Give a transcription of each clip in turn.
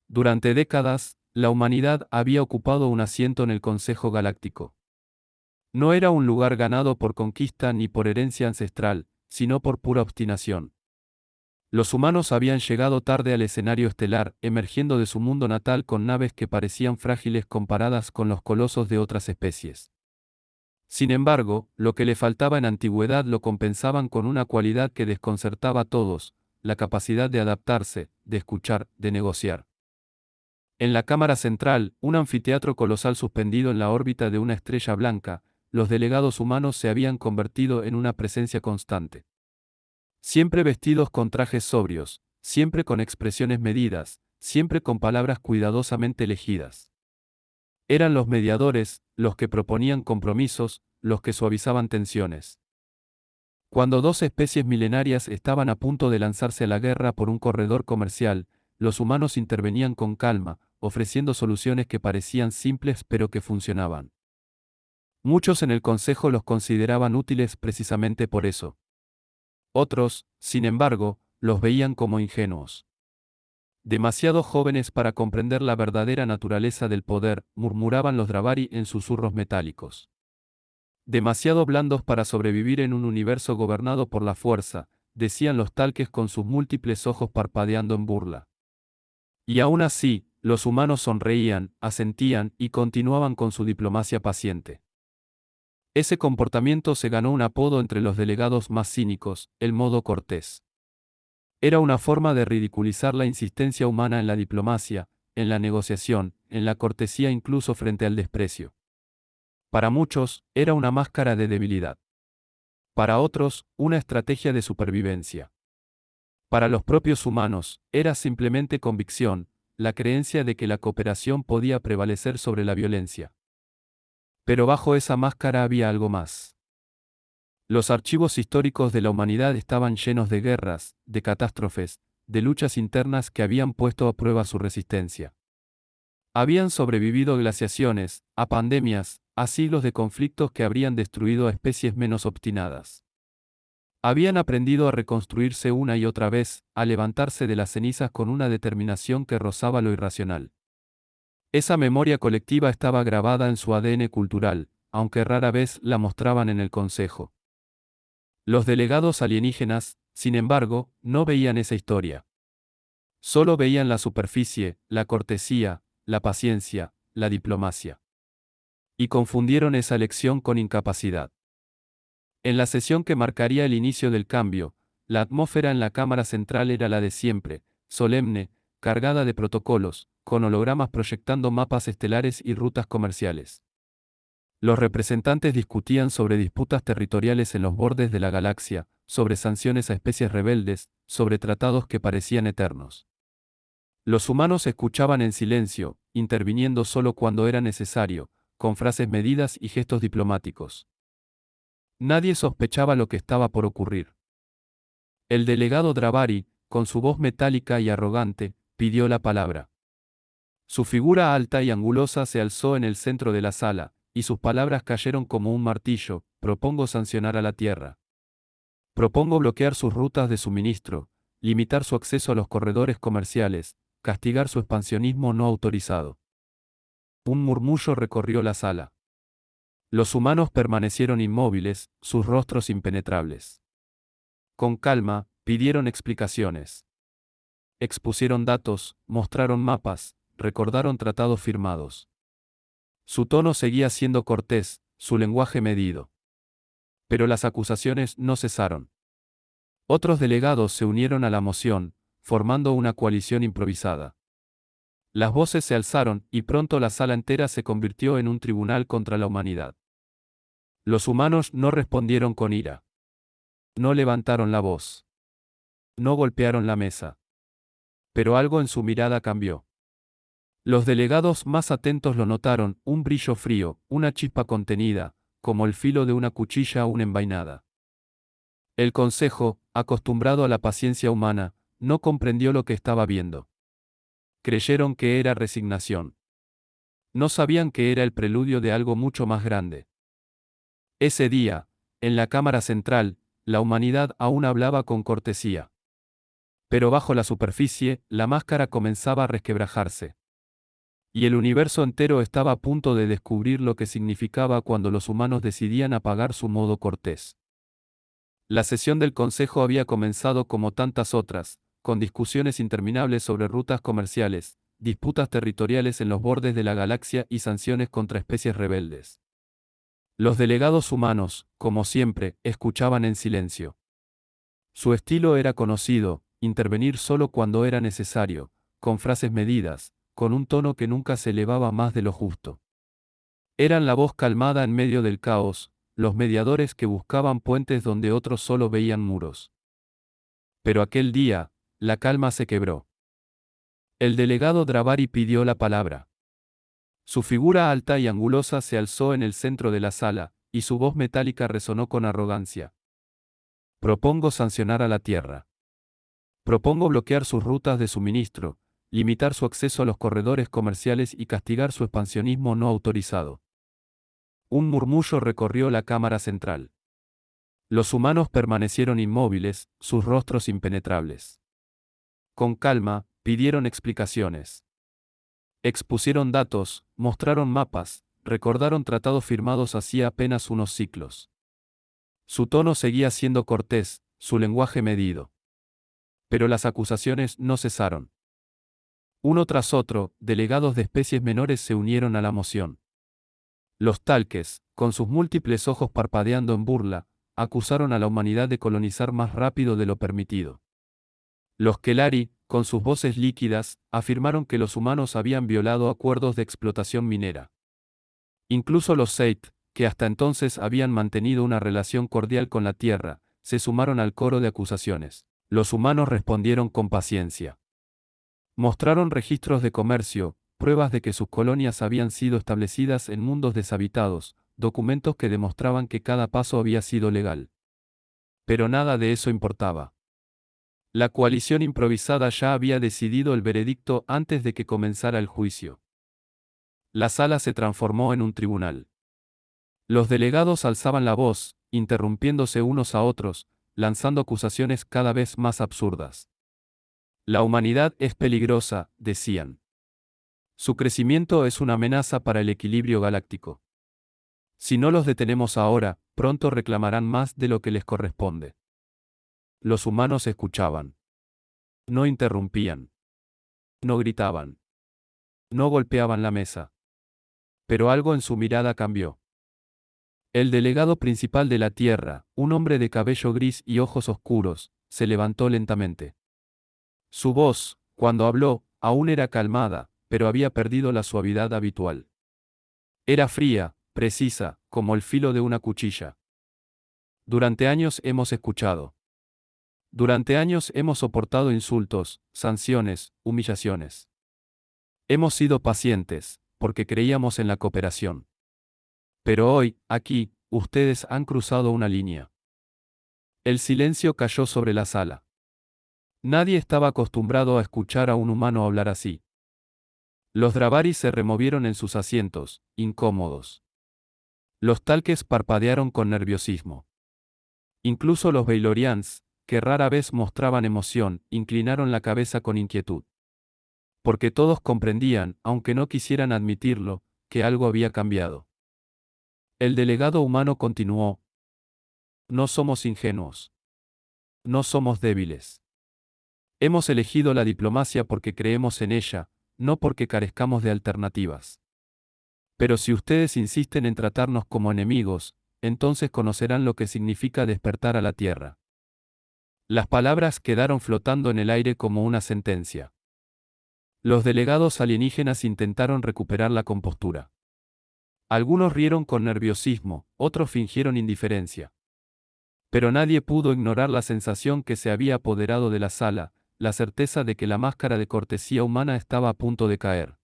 Durante décadas, la humanidad había ocupado un asiento en el Consejo Galáctico. No era un lugar ganado por conquista ni por herencia ancestral, sino por pura obstinación. Los humanos habían llegado tarde al escenario estelar, emergiendo de su mundo natal con naves que parecían frágiles comparadas con los colosos de otras especies. Sin embargo, lo que le faltaba en antigüedad lo compensaban con una cualidad que desconcertaba a todos: la capacidad de adaptarse, de escuchar, de negociar. En la cámara central, un anfiteatro colosal suspendido en la órbita de una estrella blanca, los delegados humanos se habían convertido en una presencia constante. Siempre vestidos con trajes sobrios, siempre con expresiones medidas, siempre con palabras cuidadosamente elegidas. Eran los mediadores, los que proponían compromisos, los que suavizaban tensiones. Cuando dos especies milenarias estaban a punto de lanzarse a la guerra por un corredor comercial, los humanos intervenían con calma, ofreciendo soluciones que parecían simples pero que funcionaban. Muchos en el Consejo los consideraban útiles precisamente por eso. Otros, sin embargo, los veían como ingenuos. Demasiado jóvenes para comprender la verdadera naturaleza del poder, murmuraban los Dravari en susurros metálicos. Demasiado blandos para sobrevivir en un universo gobernado por la fuerza, decían los Talques con sus múltiples ojos parpadeando en burla. Y aún así, los humanos sonreían, asentían y continuaban con su diplomacia paciente. Ese comportamiento se ganó un apodo entre los delegados más cínicos: el modo cortés. Era una forma de ridiculizar la insistencia humana en la diplomacia, en la negociación, en la cortesía incluso frente al desprecio. Para muchos, era una máscara de debilidad. Para otros, una estrategia de supervivencia. Para los propios humanos, era simplemente convicción, la creencia de que la cooperación podía prevalecer sobre la violencia. Pero bajo esa máscara había algo más. Los archivos históricos de la humanidad estaban llenos de guerras, de catástrofes, de luchas internas que habían puesto a prueba su resistencia. Habían sobrevivido glaciaciones, a pandemias, a siglos de conflictos que habrían destruido a especies menos obstinadas. Habían aprendido a reconstruirse una y otra vez, a levantarse de las cenizas con una determinación que rozaba lo irracional. Esa memoria colectiva estaba grabada en su ADN cultural, aunque rara vez la mostraban en el Consejo. Los delegados alienígenas, sin embargo, no veían esa historia. Solo veían la superficie, la cortesía, la paciencia, la diplomacia. Y confundieron esa lección con incapacidad. En la sesión que marcaría el inicio del cambio, la atmósfera en la cámara central era la de siempre, solemne, cargada de protocolos, con hologramas proyectando mapas estelares y rutas comerciales. Los representantes discutían sobre disputas territoriales en los bordes de la galaxia, sobre sanciones a especies rebeldes, sobre tratados que parecían eternos. Los humanos escuchaban en silencio, interviniendo solo cuando era necesario, con frases medidas y gestos diplomáticos. Nadie sospechaba lo que estaba por ocurrir. El delegado Dravari, con su voz metálica y arrogante, pidió la palabra. Su figura alta y angulosa se alzó en el centro de la sala, y sus palabras cayeron como un martillo: propongo sancionar a la Tierra. Propongo bloquear sus rutas de suministro, limitar su acceso a los corredores comerciales, castigar su expansionismo no autorizado. Un murmullo recorrió la sala. Los humanos permanecieron inmóviles, sus rostros impenetrables. Con calma, pidieron explicaciones. Expusieron datos, mostraron mapas, recordaron tratados firmados. Su tono seguía siendo cortés, su lenguaje medido. Pero las acusaciones no cesaron. Otros delegados se unieron a la moción, formando una coalición improvisada. Las voces se alzaron, y pronto la sala entera se convirtió en un tribunal contra la humanidad. Los humanos no respondieron con ira. No levantaron la voz. No golpearon la mesa. Pero algo en su mirada cambió. Los delegados más atentos lo notaron: un brillo frío, una chispa contenida, como el filo de una cuchilla aún envainada. El Consejo, acostumbrado a la paciencia humana, no comprendió lo que estaba viendo. Creyeron que era resignación. No sabían que era el preludio de algo mucho más grande. Ese día, en la cámara central, la humanidad aún hablaba con cortesía. Pero bajo la superficie, la máscara comenzaba a resquebrajarse. Y el universo entero estaba a punto de descubrir lo que significaba cuando los humanos decidían apagar su modo cortés. La sesión del Consejo había comenzado como tantas otras, con discusiones interminables sobre rutas comerciales, disputas territoriales en los bordes de la galaxia y sanciones contra especies rebeldes. Los delegados humanos, como siempre, escuchaban en silencio. Su estilo era conocido, intervenir solo cuando era necesario, con frases medidas, con un tono que nunca se elevaba más de lo justo. Eran la voz calmada en medio del caos, los mediadores que buscaban puentes donde otros solo veían muros. Pero aquel día, la calma se quebró. El delegado Dravari pidió la palabra. Su figura alta y angulosa se alzó en el centro de la sala, y su voz metálica resonó con arrogancia. Propongo sancionar a la Tierra. Propongo bloquear sus rutas de suministro, limitar su acceso a los corredores comerciales y castigar su expansionismo no autorizado. Un murmullo recorrió la cámara central. Los humanos permanecieron inmóviles, sus rostros impenetrables. Con calma, pidieron explicaciones. Expusieron datos, mostraron mapas, recordaron tratados firmados hacía apenas unos siglos. Su tono seguía siendo cortés, su lenguaje medido. Pero las acusaciones no cesaron. Uno tras otro, delegados de especies menores se unieron a la moción. Los Talques, con sus múltiples ojos parpadeando en burla, acusaron a la humanidad de colonizar más rápido de lo permitido. Los Kelari, con sus voces líquidas, afirmaron que los humanos habían violado acuerdos de explotación minera. Incluso los Seit, que hasta entonces habían mantenido una relación cordial con la Tierra, se sumaron al coro de acusaciones. Los humanos respondieron con paciencia. Mostraron registros de comercio, pruebas de que sus colonias habían sido establecidas en mundos deshabitados, documentos que demostraban que cada paso había sido legal. Pero nada de eso importaba. La coalición improvisada ya había decidido el veredicto antes de que comenzara el juicio. La sala se transformó en un tribunal. Los delegados alzaban la voz, interrumpiéndose unos a otros, lanzando acusaciones cada vez más absurdas. La humanidad es peligrosa, decían. Su crecimiento es una amenaza para el equilibrio galáctico. Si no los detenemos ahora, pronto reclamarán más de lo que les corresponde. Los humanos escuchaban. No interrumpían. No gritaban. No golpeaban la mesa. Pero algo en su mirada cambió. El delegado principal de la Tierra, un hombre de cabello gris y ojos oscuros, se levantó lentamente. Su voz, cuando habló, aún era calmada, pero había perdido la suavidad habitual. Era fría, precisa, como el filo de una cuchilla. Durante años hemos escuchado. Durante años hemos soportado insultos, sanciones, humillaciones. Hemos sido pacientes, porque creíamos en la cooperación. Pero hoy, aquí, ustedes han cruzado una línea. El silencio cayó sobre la sala. Nadie estaba acostumbrado a escuchar a un humano hablar así. Los Dravaris se removieron en sus asientos, incómodos. Los Talques parpadearon con nerviosismo. Incluso los Veilorians, que rara vez mostraban emoción, inclinaron la cabeza con inquietud. Porque todos comprendían, aunque no quisieran admitirlo, que algo había cambiado. El delegado humano continuó. No somos ingenuos. No somos débiles. Hemos elegido la diplomacia porque creemos en ella, no porque carezcamos de alternativas. Pero si ustedes insisten en tratarnos como enemigos, entonces conocerán lo que significa despertar a la Tierra. Las palabras quedaron flotando en el aire como una sentencia. Los delegados alienígenas intentaron recuperar la compostura. Algunos rieron con nerviosismo, otros fingieron indiferencia. Pero nadie pudo ignorar la sensación que se había apoderado de la sala, la certeza de que la máscara de cortesía humana estaba a punto de caer.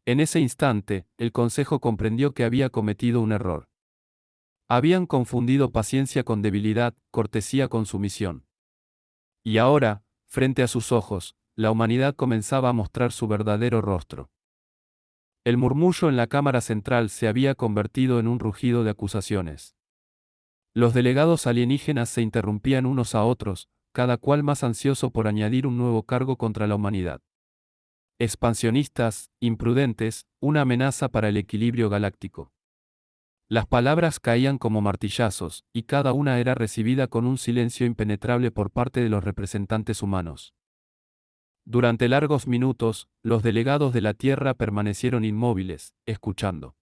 En ese instante, el Consejo comprendió que había cometido un error. Habían confundido paciencia con debilidad, cortesía con sumisión. Y ahora, frente a sus ojos, la humanidad comenzaba a mostrar su verdadero rostro. El murmullo en la cámara central se había convertido en un rugido de acusaciones. Los delegados alienígenas se interrumpían unos a otros, cada cual más ansioso por añadir un nuevo cargo contra la humanidad. Expansionistas, imprudentes, una amenaza para el equilibrio galáctico. Las palabras caían como martillazos, y cada una era recibida con un silencio impenetrable por parte de los representantes humanos. Durante largos minutos, los delegados de la Tierra permanecieron inmóviles, escuchando.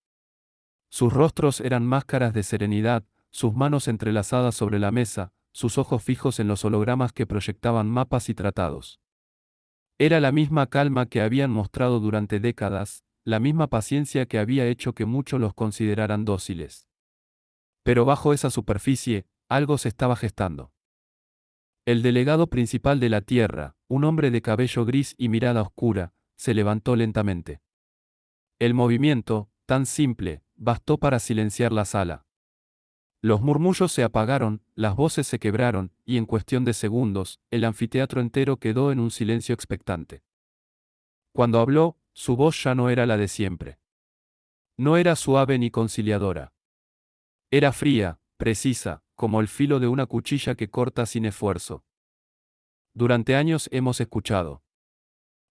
Sus rostros eran máscaras de serenidad, sus manos entrelazadas sobre la mesa, sus ojos fijos en los hologramas que proyectaban mapas y tratados. Era la misma calma que habían mostrado durante décadas, la misma paciencia que había hecho que muchos los consideraran dóciles. Pero bajo esa superficie, algo se estaba gestando. El delegado principal de la Tierra, un hombre de cabello gris y mirada oscura, se levantó lentamente. El movimiento, tan simple, bastó para silenciar la sala. Los murmullos se apagaron, las voces se quebraron, y en cuestión de segundos, el anfiteatro entero quedó en un silencio expectante. Cuando habló, su voz ya no era la de siempre. No era suave ni conciliadora. Era fría, precisa, como el filo de una cuchilla que corta sin esfuerzo. Durante años hemos escuchado.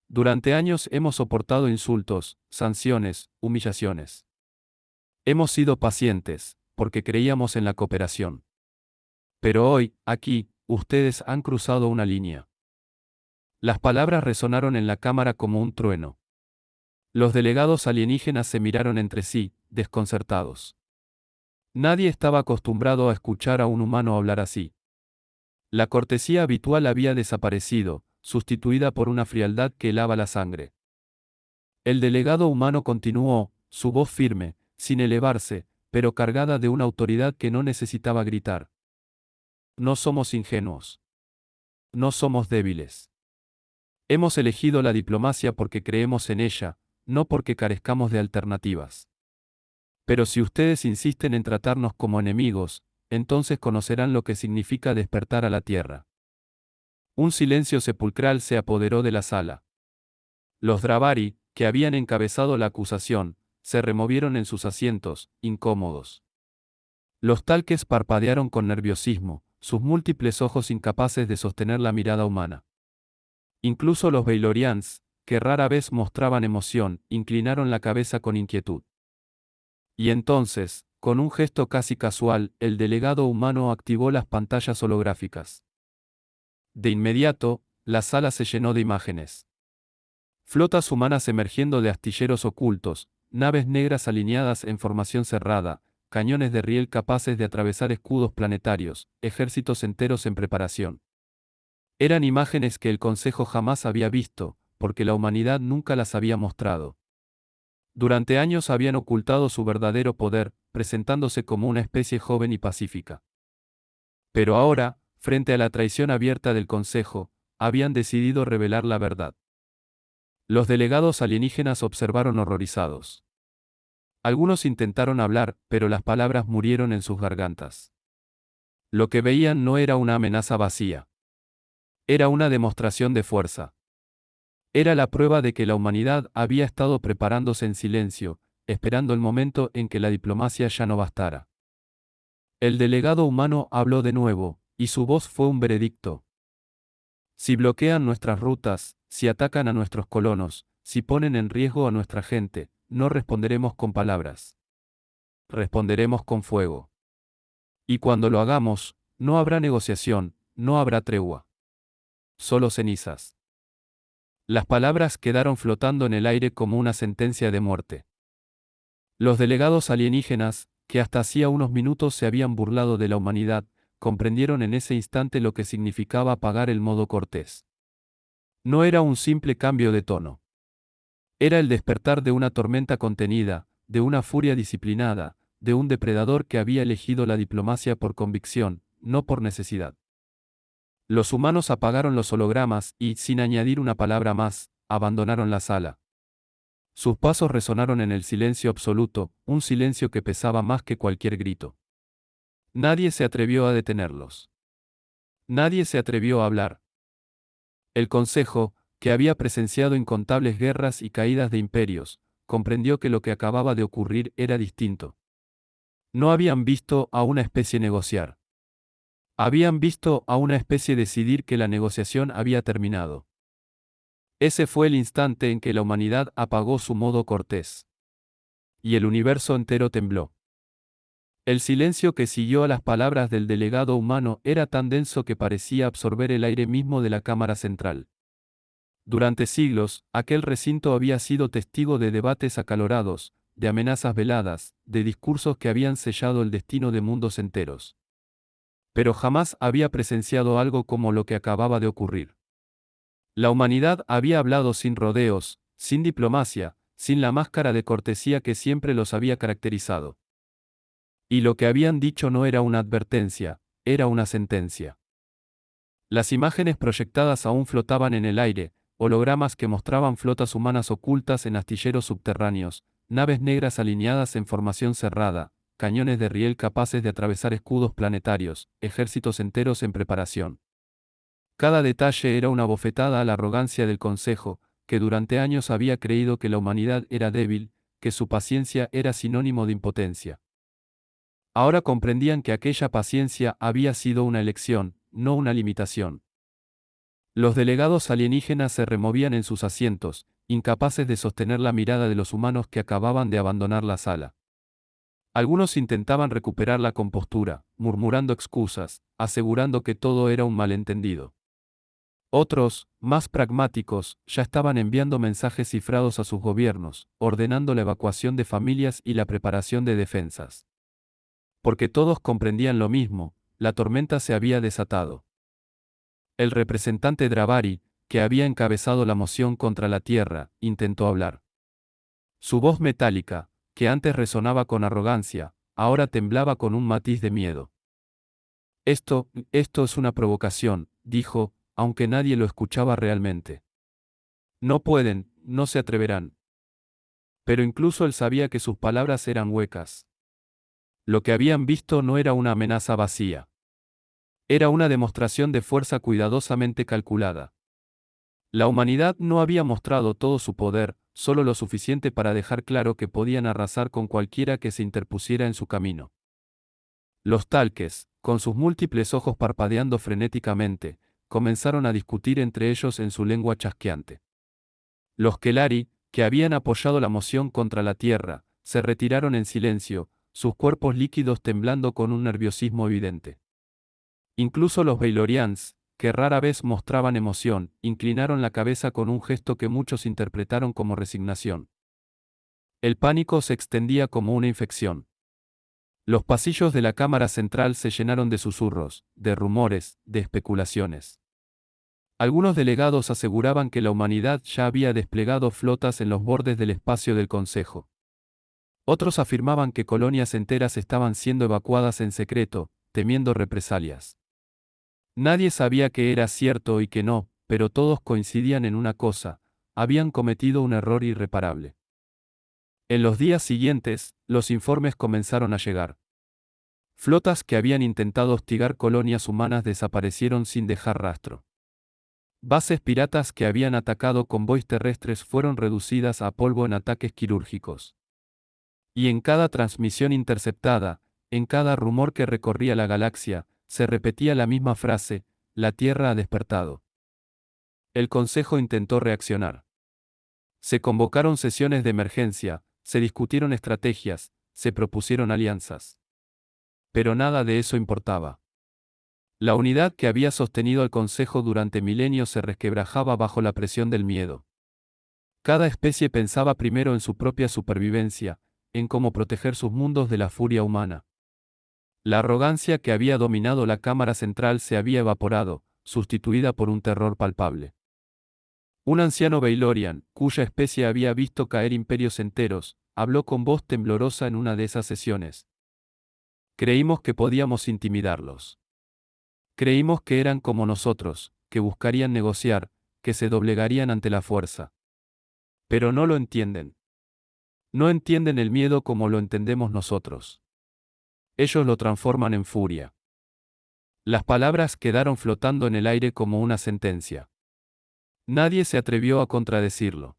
Durante años hemos soportado insultos, sanciones, humillaciones. Hemos sido pacientes, porque creíamos en la cooperación. Pero hoy, aquí, ustedes han cruzado una línea. Las palabras resonaron en la cámara como un trueno. Los delegados alienígenas se miraron entre sí, desconcertados. Nadie estaba acostumbrado a escuchar a un humano hablar así. La cortesía habitual había desaparecido, sustituida por una frialdad que helaba la sangre. El delegado humano continuó, su voz firme, sin elevarse, pero cargada de una autoridad que no necesitaba gritar. No somos ingenuos. No somos débiles. Hemos elegido la diplomacia porque creemos en ella, no porque carezcamos de alternativas. Pero si ustedes insisten en tratarnos como enemigos, entonces conocerán lo que significa despertar a la Tierra. Un silencio sepulcral se apoderó de la sala. Los Dravari, que habían encabezado la acusación, se removieron en sus asientos, incómodos. Los Talques parpadearon con nerviosismo, sus múltiples ojos incapaces de sostener la mirada humana. Incluso los Baylorians, que rara vez mostraban emoción, inclinaron la cabeza con inquietud. Y entonces, con un gesto casi casual, el delegado humano activó las pantallas holográficas. De inmediato, la sala se llenó de imágenes. Flotas humanas emergiendo de astilleros ocultos, naves negras alineadas en formación cerrada, cañones de riel capaces de atravesar escudos planetarios, ejércitos enteros en preparación. Eran imágenes que el Consejo jamás había visto, porque la humanidad nunca las había mostrado. Durante años habían ocultado su verdadero poder, presentándose como una especie joven y pacífica. Pero ahora, frente a la traición abierta del Consejo, habían decidido revelar la verdad. Los delegados alienígenas observaron horrorizados. Algunos intentaron hablar, pero las palabras murieron en sus gargantas. Lo que veían no era una amenaza vacía. Era una demostración de fuerza. Era la prueba de que la humanidad había estado preparándose en silencio, esperando el momento en que la diplomacia ya no bastara. El delegado humano habló de nuevo, y su voz fue un veredicto. Si bloquean nuestras rutas, si atacan a nuestros colonos, si ponen en riesgo a nuestra gente, no responderemos con palabras. Responderemos con fuego. Y cuando lo hagamos, no habrá negociación, no habrá tregua. Solo cenizas. Las palabras quedaron flotando en el aire como una sentencia de muerte. Los delegados alienígenas, que hasta hacía unos minutos se habían burlado de la humanidad, comprendieron en ese instante lo que significaba apagar el modo cortés. No era un simple cambio de tono. Era el despertar de una tormenta contenida, de una furia disciplinada, de un depredador que había elegido la diplomacia por convicción, no por necesidad. Los humanos apagaron los hologramas y, sin añadir una palabra más, abandonaron la sala. Sus pasos resonaron en el silencio absoluto, un silencio que pesaba más que cualquier grito. Nadie se atrevió a detenerlos. Nadie se atrevió a hablar. El Consejo, que había presenciado incontables guerras y caídas de imperios, comprendió que lo que acababa de ocurrir era distinto. No habían visto a una especie negociar. Habían visto a una especie decidir que la negociación había terminado. Ese fue el instante en que la humanidad apagó su modo cortés. Y el universo entero tembló. El silencio que siguió a las palabras del delegado humano era tan denso que parecía absorber el aire mismo de la cámara central. Durante siglos, aquel recinto había sido testigo de debates acalorados, de amenazas veladas, de discursos que habían sellado el destino de mundos enteros. Pero jamás había presenciado algo como lo que acababa de ocurrir. La humanidad había hablado sin rodeos, sin diplomacia, sin la máscara de cortesía que siempre los había caracterizado. Y lo que habían dicho no era una advertencia, era una sentencia. Las imágenes proyectadas aún flotaban en el aire, hologramas que mostraban flotas humanas ocultas en astilleros subterráneos, naves negras alineadas en formación cerrada, cañones de riel capaces de atravesar escudos planetarios, ejércitos enteros en preparación. Cada detalle era una bofetada a la arrogancia del Consejo, que durante años había creído que la humanidad era débil, que su paciencia era sinónimo de impotencia. Ahora comprendían que aquella paciencia había sido una elección, no una limitación. Los delegados alienígenas se removían en sus asientos, incapaces de sostener la mirada de los humanos que acababan de abandonar la sala. Algunos intentaban recuperar la compostura, murmurando excusas, asegurando que todo era un malentendido. Otros, más pragmáticos, ya estaban enviando mensajes cifrados a sus gobiernos, ordenando la evacuación de familias y la preparación de defensas. Porque todos comprendían lo mismo, la tormenta se había desatado. El representante Dravari, que había encabezado la moción contra la Tierra, intentó hablar. Su voz metálica, que antes resonaba con arrogancia, ahora temblaba con un matiz de miedo. Esto es una provocación, dijo, aunque nadie lo escuchaba realmente. No pueden, no se atreverán. Pero incluso él sabía que sus palabras eran huecas. Lo que habían visto no era una amenaza vacía. Era una demostración de fuerza cuidadosamente calculada. La humanidad no había mostrado todo su poder, solo lo suficiente para dejar claro que podían arrasar con cualquiera que se interpusiera en su camino. Los talques, con sus múltiples ojos parpadeando frenéticamente, comenzaron a discutir entre ellos en su lengua chasqueante. Los Kelari, que habían apoyado la moción contra la Tierra, se retiraron en silencio, sus cuerpos líquidos temblando con un nerviosismo evidente. Incluso los Baylorians, que rara vez mostraban emoción, inclinaron la cabeza con un gesto que muchos interpretaron como resignación. El pánico se extendía como una infección. Los pasillos de la cámara central se llenaron de susurros, de rumores, de especulaciones. Algunos delegados aseguraban que la humanidad ya había desplegado flotas en los bordes del espacio del Consejo. Otros afirmaban que colonias enteras estaban siendo evacuadas en secreto, temiendo represalias. Nadie sabía qué era cierto y qué no, pero todos coincidían en una cosa: habían cometido un error irreparable. En los días siguientes, los informes comenzaron a llegar. Flotas que habían intentado hostigar colonias humanas desaparecieron sin dejar rastro. Bases piratas que habían atacado convoys terrestres fueron reducidas a polvo en ataques quirúrgicos. Y en cada transmisión interceptada, en cada rumor que recorría la galaxia, se repetía la misma frase: la Tierra ha despertado. El Consejo intentó reaccionar. Se convocaron sesiones de emergencia, se discutieron estrategias, se propusieron alianzas. Pero nada de eso importaba. La unidad que había sostenido al Consejo durante milenios se resquebrajaba bajo la presión del miedo. Cada especie pensaba primero en su propia supervivencia, en cómo proteger sus mundos de la furia humana. La arrogancia que había dominado la Cámara Central se había evaporado, sustituida por un terror palpable. Un anciano Baylorian, cuya especie había visto caer imperios enteros, habló con voz temblorosa en una de esas sesiones. Creímos que podíamos intimidarlos. Creímos que eran como nosotros, que buscarían negociar, que se doblegarían ante la fuerza. Pero no lo entienden. No entienden el miedo como lo entendemos nosotros. Ellos lo transforman en furia. Las palabras quedaron flotando en el aire como una sentencia. Nadie se atrevió a contradecirlo.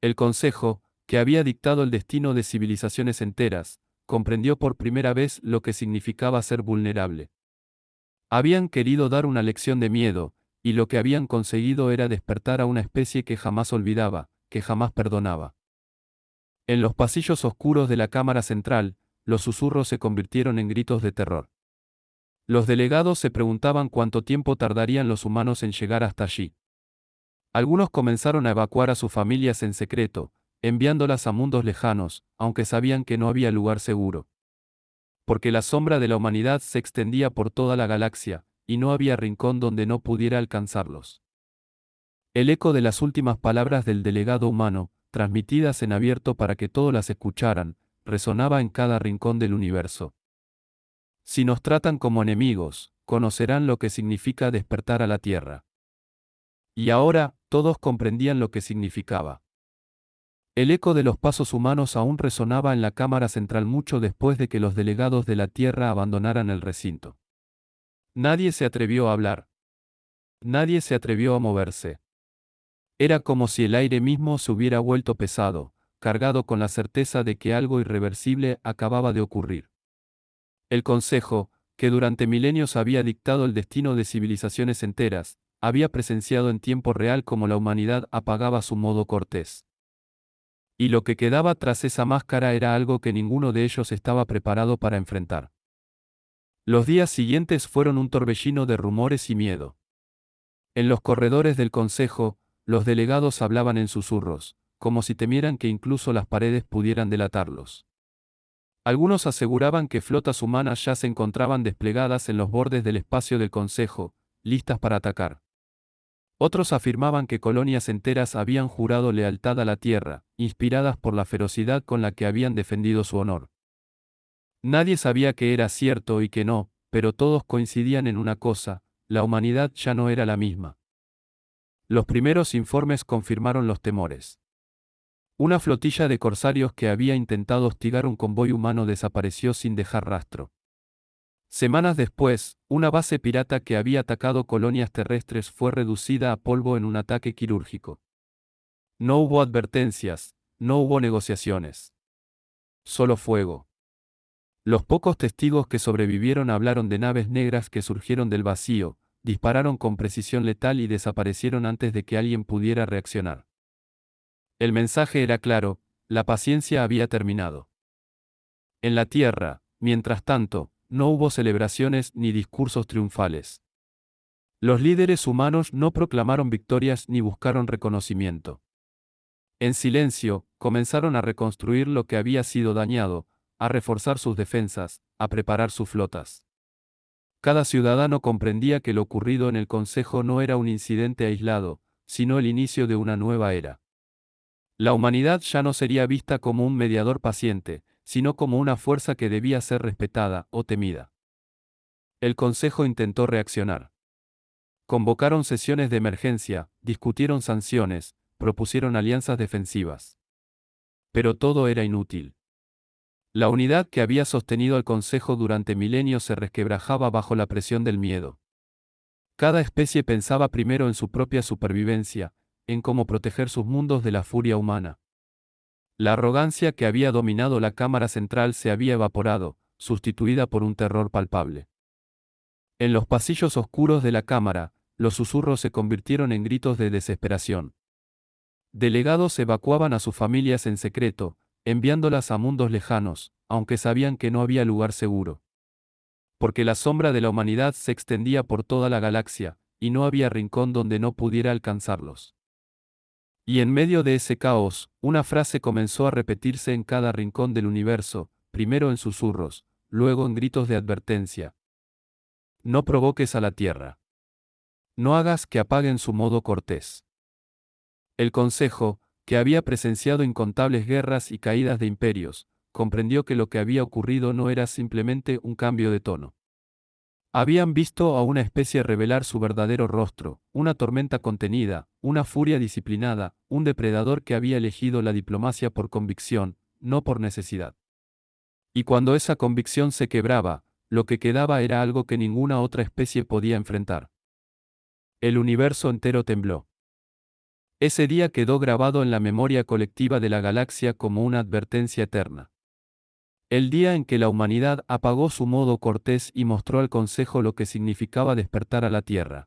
El Consejo, que había dictado el destino de civilizaciones enteras, comprendió por primera vez lo que significaba ser vulnerable. Habían querido dar una lección de miedo, y lo que habían conseguido era despertar a una especie que jamás olvidaba, que jamás perdonaba. En los pasillos oscuros de la cámara central, los susurros se convirtieron en gritos de terror. Los delegados se preguntaban cuánto tiempo tardarían los humanos en llegar hasta allí. Algunos comenzaron a evacuar a sus familias en secreto, enviándolas a mundos lejanos, aunque sabían que no había lugar seguro. Porque la sombra de la humanidad se extendía por toda la galaxia, y no había rincón donde no pudiera alcanzarlos. El eco de las últimas palabras del delegado humano, transmitidas en abierto para que todos las escucharan, resonaba en cada rincón del universo. Si nos tratan como enemigos, conocerán lo que significa despertar a la Tierra. Y ahora, todos comprendían lo que significaba. El eco de los pasos humanos aún resonaba en la cámara central mucho después de que los delegados de la Tierra abandonaran el recinto. Nadie se atrevió a hablar. Nadie se atrevió a moverse. Era como si el aire mismo se hubiera vuelto pesado, cargado con la certeza de que algo irreversible acababa de ocurrir. El Consejo, que durante milenios había dictado el destino de civilizaciones enteras, había presenciado en tiempo real cómo la humanidad apagaba su modo cortés. Y lo que quedaba tras esa máscara era algo que ninguno de ellos estaba preparado para enfrentar. Los días siguientes fueron un torbellino de rumores y miedo. En los corredores del Consejo, los delegados hablaban en susurros, como si temieran que incluso las paredes pudieran delatarlos. Algunos aseguraban que flotas humanas ya se encontraban desplegadas en los bordes del espacio del Consejo, listas para atacar. Otros afirmaban que colonias enteras habían jurado lealtad a la Tierra, inspiradas por la ferocidad con la que habían defendido su honor. Nadie sabía que era cierto y que no, pero todos coincidían en una cosa: la humanidad ya no era la misma. Los primeros informes confirmaron los temores. Una flotilla de corsarios que había intentado hostigar un convoy humano desapareció sin dejar rastro. Semanas después, una base pirata que había atacado colonias terrestres fue reducida a polvo en un ataque quirúrgico. No hubo advertencias, no hubo negociaciones. Solo fuego. Los pocos testigos que sobrevivieron hablaron de naves negras que surgieron del vacío, dispararon con precisión letal y desaparecieron antes de que alguien pudiera reaccionar. El mensaje era claro: la paciencia había terminado. En la Tierra, mientras tanto, no hubo celebraciones ni discursos triunfales. Los líderes humanos no proclamaron victorias ni buscaron reconocimiento. En silencio, comenzaron a reconstruir lo que había sido dañado, a reforzar sus defensas, a preparar sus flotas. Cada ciudadano comprendía que lo ocurrido en el Consejo no era un incidente aislado, sino el inicio de una nueva era. La humanidad ya no sería vista como un mediador paciente, sino como una fuerza que debía ser respetada o temida. El Consejo intentó reaccionar. Convocaron sesiones de emergencia, discutieron sanciones, propusieron alianzas defensivas. Pero todo era inútil. La unidad que había sostenido al Consejo durante milenios se resquebrajaba bajo la presión del miedo. Cada especie pensaba primero en su propia supervivencia, en cómo proteger sus mundos de la furia humana. La arrogancia que había dominado la Cámara Central se había evaporado, sustituida por un terror palpable. En los pasillos oscuros de la Cámara, los susurros se convirtieron en gritos de desesperación. Delegados evacuaban a sus familias en secreto, enviándolas a mundos lejanos, aunque sabían que no había lugar seguro. Porque la sombra de la humanidad se extendía por toda la galaxia, y no había rincón donde no pudiera alcanzarlos. Y en medio de ese caos, una frase comenzó a repetirse en cada rincón del universo, primero en susurros, luego en gritos de advertencia. No provoques a la Tierra. No hagas que apaguen su modo cortés. El Consejo, que había presenciado incontables guerras y caídas de imperios, comprendió que lo que había ocurrido no era simplemente un cambio de tono. Habían visto a una especie revelar su verdadero rostro, una tormenta contenida, una furia disciplinada, un depredador que había elegido la diplomacia por convicción, no por necesidad. Y cuando esa convicción se quebraba, lo que quedaba era algo que ninguna otra especie podía enfrentar. El universo entero tembló. Ese día quedó grabado en la memoria colectiva de la galaxia como una advertencia eterna. El día en que la humanidad apagó su modo cortés y mostró al Consejo lo que significaba despertar a la Tierra.